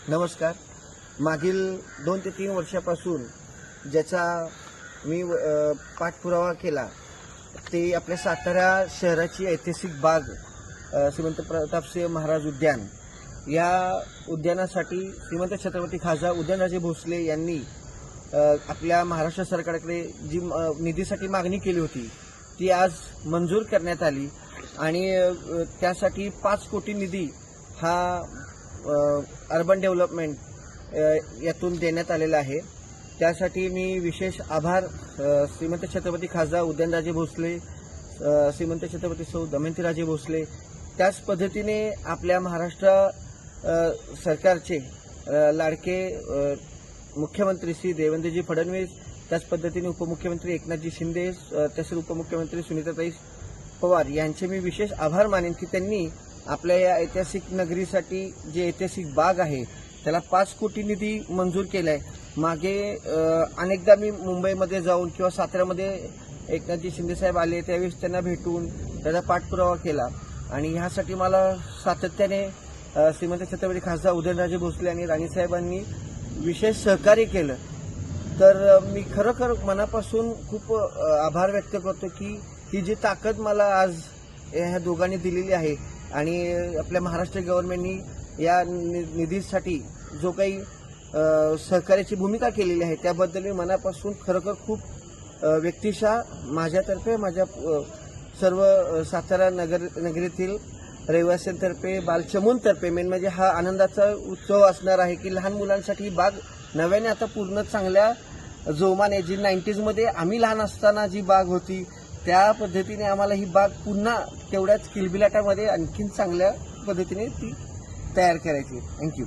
नमस्कार. मागील 2 ते 3 वर्षापासून ज्याचा मी पाठपुरावा केला ते आपल्या सातारा शहराची ऐतिहासिक बाग श्रीमंत प्रतापसिंह महाराज उद्यान. या उद्यानासाठी श्रीमंत छत्रपती खासदार उदयनराजे भोसले यांनी आपल्या महाराष्ट्र सरकारकडे जी निधीसाठी मागणी केली होती ती आज मंजूर करण्यात आली आणि त्यासाठी 5 कोटी निधी हा अर्बन डेव्हलपमेंट यातून देण्यात आलेला आहे. त्यासाठी मी विशेष आभार श्रीमंत छत्रपती खासदार उदयनराजे भोसले, श्रीमंत छत्रपती सौ दमयंतीराजे भोसले, त्याच पद्धतीने आपल्या महाराष्ट्र सरकारचे लाडके मुख्यमंत्री श्री देवेंद्रजी फडणवीस, त्याच पद्धतीने उपमुख्यमंत्री एकनाथजी शिंदे, तसेच उपमुख्यमंत्री सुनीताताई पवार यांचे मी विशेष आभार मानेन की त्यांनी आपल्या या ऐतिहासिक नगरीसाठी जे ऐतिहासिक बाग आहे त्याला 5 कोटी निधी मंजूर केलाय. मागे अनेकदा मी मुंबईमध्ये जाऊन किंवा साताऱ्यामध्ये एकनाथजी शिंदेसाहेब आले त्यावेळेस त्यांना भेटून त्याचा पाठपुरावा केला आणि ह्यासाठी मला सातत्याने श्रीमंत छत्रपती खासदार उदयनराजे भोसले आणि राणीसाहेबांनी विशेष सहकार्य केलं. तर मी खरोखर मनापासून खूप आभार व्यक्त करतो की ही जी ताकद मला आज ह्या दोघांनी दिलेली आहे आणि आपल्या महाराष्ट्र गव्हर्नमेंटनी या निधीसाठी जो काही सहकार्याची भूमिका केलेली आहे त्याबद्दल मी मनापासून खरोखर खूप व्यक्तिशः माझ्यातर्फे, माझ्या सर्व सातारा नगरीतील रहिवाशांतर्फे, बालचमूंतर्फे मेन म्हणजे हा आनंदाचा उत्सव असणार आहे की लहान मुलांसाठी ही बाग नव्याने आता पूर्ण चांगल्या जोमाने, जी 90s आम्ही लहान असताना जी बाग होती त्या पद्धतीने आम्हाला ही बाग पुन्हा तेवढ्याच किलबिलाटामध्ये आणखीन चांगल्या पद्धतीने ती तयार करायची. थँक्यू.